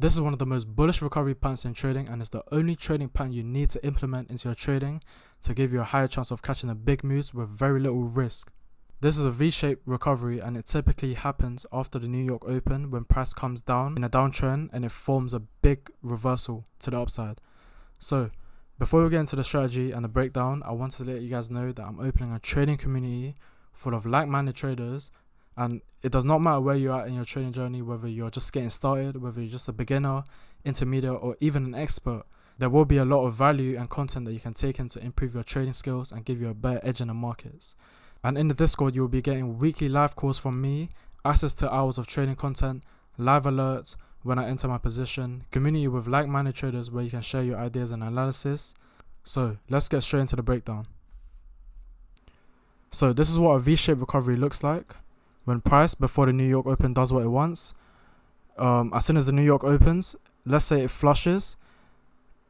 This is one of the most bullish recovery patterns in trading, and it's the only trading pattern you need to implement into your trading to give you a higher chance of catching the big moves with very little risk. This is a V-shaped recovery, and it typically happens after the New York Open when price comes down in a downtrend and it forms a big reversal to the upside. So before we get into the strategy and the breakdown, I wanted to let you guys know that I'm opening a trading community full of like-minded traders, and it does not matter where you're at in your trading journey, whether you're just getting started, whether you're just a beginner, intermediate, or even an expert. There will be a lot of value and content that you can take in to improve your trading skills and give you a better edge in the markets. And in the Discord, you will be getting weekly live calls from me, access to hours of trading content, live alerts when I enter my position, community with like-minded traders where you can share your ideas and analysis. So let's get straight into the breakdown. So this is what a V-shaped recovery looks like when price before the New York Open does what it wants. As soon as the New York opens, let's say it flushes,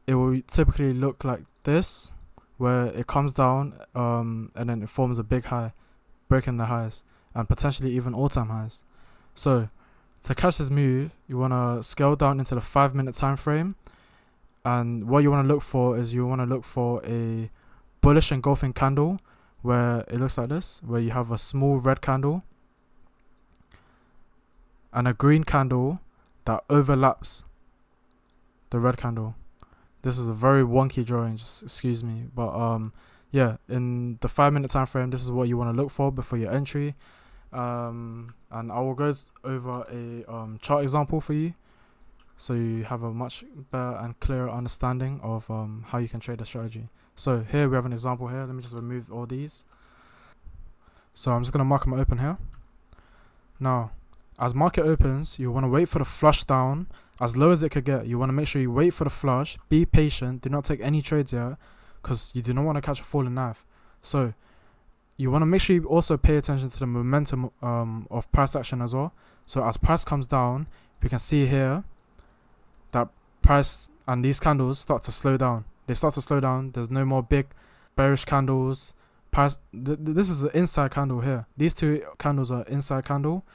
it will typically look like this, where it comes down and then it forms a big high, breaking the highs and potentially even all-time highs. So to catch this move, you want to scale down into the 5-minute time frame, and what you want to look for is you want to look for a bullish engulfing candle where it looks like this, where you have a small red candle and a green candle that overlaps the red candle. This is a very wonky drawing, just excuse me, but yeah, in the 5-minute time frame, this is what you want to look for before your entry. And I will go over a chart example for you, so you have a much better and clearer understanding of how you can trade the strategy. So here we have an example here. Let me just remove all these. So I'm just going to mark them open here. Now, as market opens, you want to wait for the flush down as low as it could get. You want to make sure you wait for the flush, be patient, do not take any trades yet, because you do not want to catch a falling knife. So you want to make sure you also pay attention to the momentum of price action as well. So as price comes down, we can see here that price and these candles start to slow down. They start to slow down. There's no more big bearish candles. Price. This is the inside candle here. These two candles are inside candle,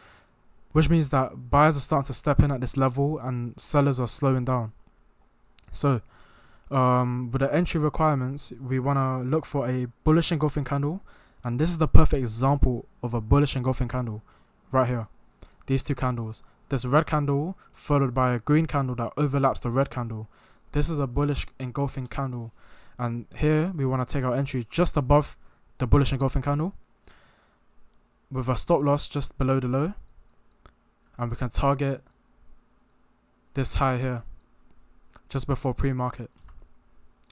which means that buyers are starting to step in at this level and sellers are slowing down. So with the entry requirements, we want to look for a bullish engulfing candle, and this is the perfect example of a bullish engulfing candle right here. These two candles, this red candle followed by a green candle that overlaps the red candle. This is a bullish engulfing candle, and here we want to take our entry just above the bullish engulfing candle with a stop loss just below the low, and we can target this high here just before pre-market.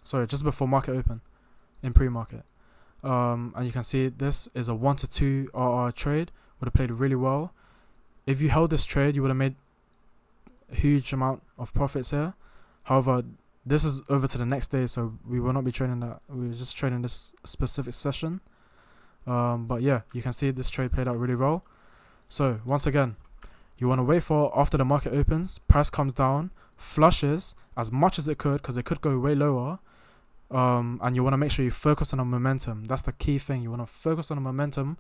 Sorry, just before market open in pre-market. And you can see this is a 1 to 2 RR trade. Would have played really well. If you held this trade, you would have made a huge amount of profits here. However, this is over to the next day, so we will not be trading that. We were just trading this specific session. But yeah, you can see this trade played out really well. So once again, you want to wait for after the market opens, price comes down, flushes as much as it could, because it could go way lower. And you want to make sure you focus on the momentum. That's the key thing. You want to focus on the momentum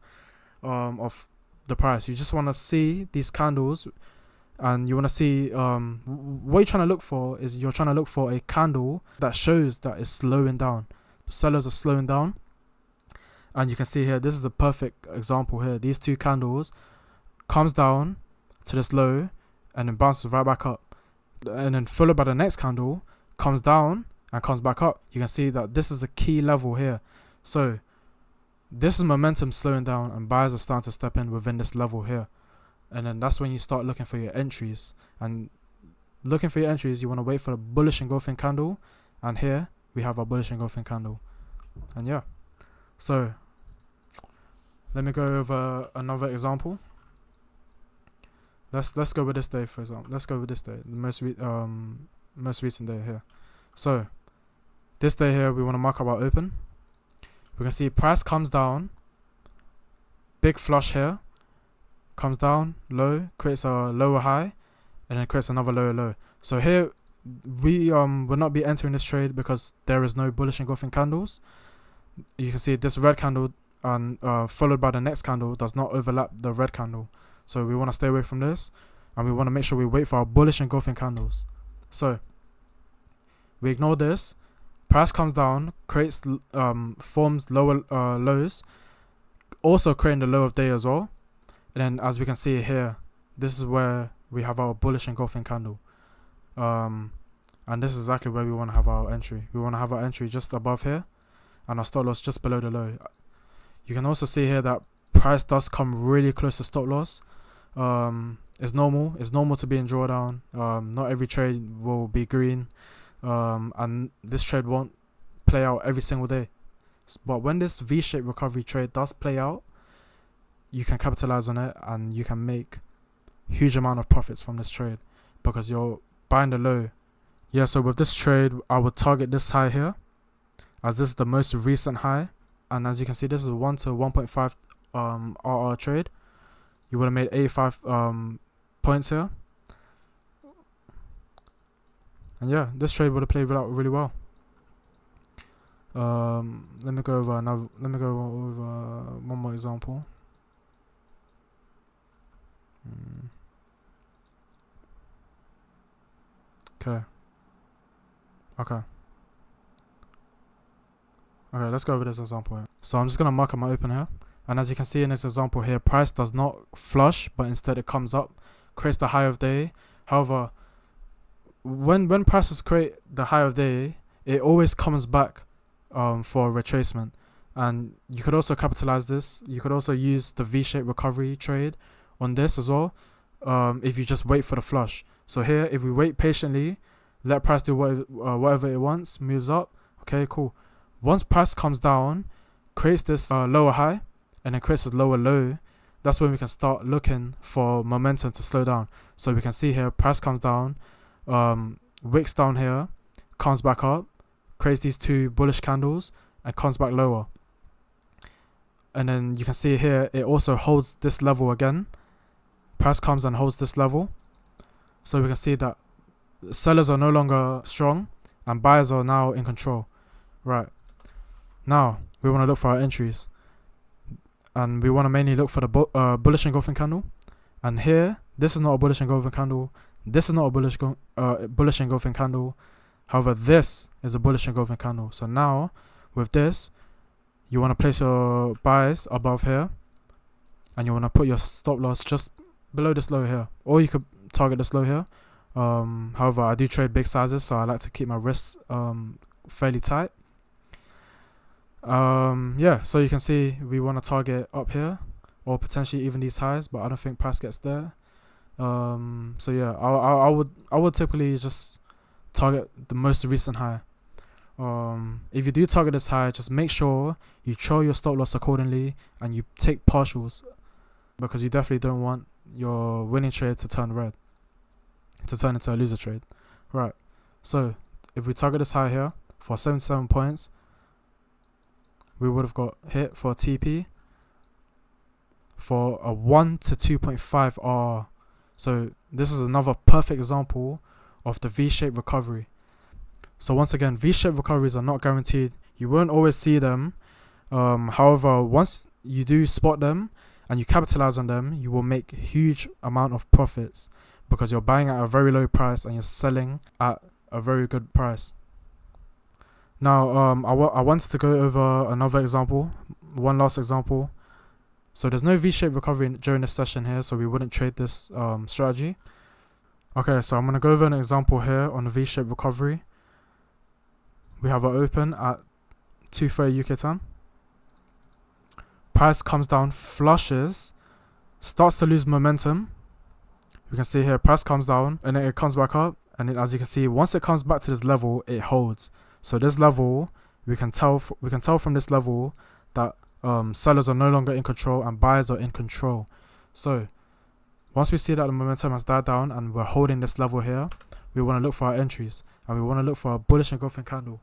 of the price. You just want to see these candles, and you want to see what you're trying to look for is you're trying to look for a candle that shows that it's slowing down. Sellers are slowing down, and you can see here, this is the perfect example here. These two candles comes down to this low and then bounces right back up, and then followed by the next candle comes down and comes back up. You can see that this is the key level here. So this is momentum slowing down, and buyers are starting to step in within this level here. And then that's when you start looking for your entries. And looking for your entries, you want to wait for the bullish engulfing candle, and here we have our bullish engulfing candle. And yeah, so let me go over another example. Let's go with this day, for example. Let's go with this day, the most recent day here. So this day here, we want to mark up our open. We can see price comes down, big flush here, comes down low, creates a lower high, and then creates another lower low. So here we will not be entering this trade because there is no bullish engulfing candles. You can see this red candle and followed by the next candle does not overlap the red candle. So we want to stay away from this, and we want to make sure we wait for our bullish engulfing candles. So we ignore this. Price comes down, creates forms lower lows, also creating the low of day as well. And then as we can see here, this is where we have our bullish engulfing candle. And this is exactly where we want to have our entry. We want to have our entry just above here and our stop loss just below the low. You can also see here that price does come really close to stop loss. It's normal. It's normal to be in drawdown. Not every trade will be green. And this trade won't play out every single day. But when this V-shaped recovery trade does play out, you can capitalize on it and you can make huge amount of profits from this trade because you're buying the low. Yeah, so with this trade, I would target this high here as this is the most recent high. And as you can see, this is a 1 to 1.5 RR trade. You would have made 85 points here. And yeah, this trade would have played out really well. Let me go over one more example. Okay, let's go over this example here. So I'm just gonna mark up my open here. And as you can see in this example here, price does not flush, but instead it comes up, creates the high of day. However, when prices create the high of day, it always comes back for a retracement. And you could also capitalize this. You could also use the V-shaped recovery trade on this as well, if you just wait for the flush. So here, if we wait patiently, let price do whatever it wants, moves up, okay, cool. Once price comes down, creates this lower high, and then creates this lower low, that's when we can start looking for momentum to slow down. So we can see here, price comes down, wicks down here, comes back up, creates these two bullish candles, and comes back lower. And then you can see here, it also holds this level again. Price comes and holds this level. So we can see that sellers are no longer strong and buyers are now in control. Right. Now, we want to look for our entries. And we want to mainly look for the bullish engulfing candle. And here, this is not a bullish engulfing candle. This is not a bullish engulfing candle. However, this is a bullish engulfing candle. So now, with this, you want to place your buys above here. And you want to put your stop loss just below this low here. Or you could target this low here. However, I do trade big sizes, so I like to keep my wrists fairly tight. Yeah, so you can see we want to target up here or potentially even these highs, but I don't think price gets there. So yeah, I would typically just target the most recent high. If you do target this high, just make sure you control your stop loss accordingly and you take partials, because you definitely don't want your winning trade to turn red, to turn into a loser trade. Right, so if we target this high here for 77 points, we would have got hit for a TP for a 1 to 2.5 R. So this is another perfect example of the V-shaped recovery. So once again, V-shaped recoveries are not guaranteed. You won't always see them. However, once you do spot them and you capitalize on them, you will make huge amount of profits because you're buying at a very low price and you're selling at a very good price. Now, I wanted to go over another example, one last example. So there's no V-shaped recovery during this session here, so we wouldn't trade this strategy. Okay, so I'm going to go over an example here on the V-shaped recovery. We have it open at 2:30 UK time. Price comes down, flushes, starts to lose momentum. You can see here, price comes down, and then it comes back up. And then as you can see, once it comes back to this level, it holds. So this level, we can tell from this level that sellers are no longer in control and buyers are in control. So once we see that the momentum has died down and we're holding this level here, we want to look for our entries and we want to look for a bullish engulfing candle.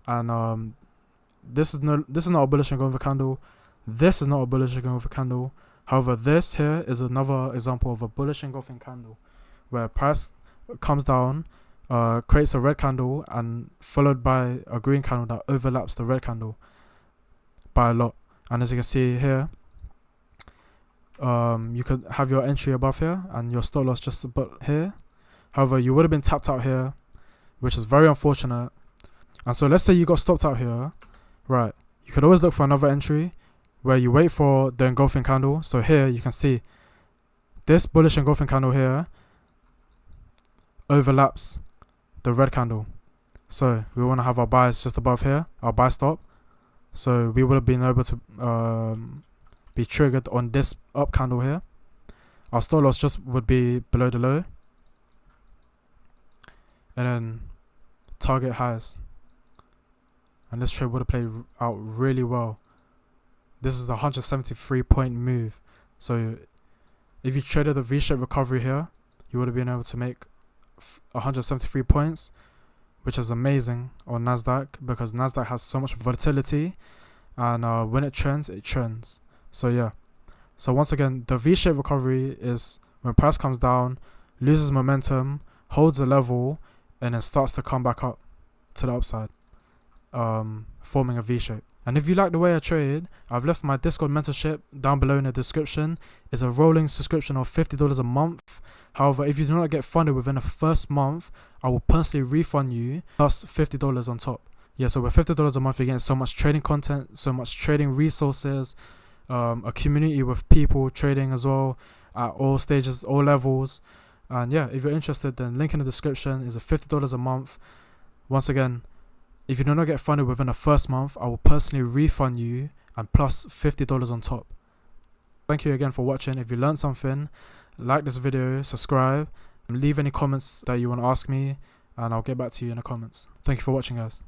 And this is not a bullish engulfing candle. This is not a bullish engulfing candle. However, this here is another example of a bullish engulfing candle where price comes down, creates a red candle and followed by a green candle that overlaps the red candle by a lot. And as you can see here, you could have your entry above here and your stop loss just about here. However, you would have been tapped out here which is very unfortunate. And so let's say you got stopped out here, right? You could always look for another entry where you wait for the engulfing candle. So here you can see this bullish engulfing candle here overlaps the red candle. So we want to have our buys just above here, our buy stop. So we would have been able to be triggered on this up candle here. Our stop loss just would be below the low. And then target highs. And this trade would have played out really well. This is the 173 point move. So if you traded the V-shaped recovery here, you would have been able to make 173 points, which is amazing on Nasdaq, because Nasdaq has so much volatility, and when it trends, it trends. So yeah. So once again, the V-shaped recovery is when price comes down, loses momentum, holds a level, and then starts to come back up to the upside, forming a V-shape. And if you like the way I trade, I've left my Discord mentorship down below in the description. It's a rolling subscription of $50 a month. However, if you do not get funded within the first month, I will personally refund you plus $50 on top. Yeah, so with $50 a month, you're getting so much trading content, so much trading resources, a community with people trading as well at all stages, all levels. And yeah, if you're interested, then link in the description is a $50 a month. Once again, if you do not get funded within the first month, I will personally refund you and plus $50 on top. Thank you again for watching. If you learned something, like this video, subscribe, and leave any comments that you want to ask me, and I'll get back to you in the comments. Thank you for watching, guys.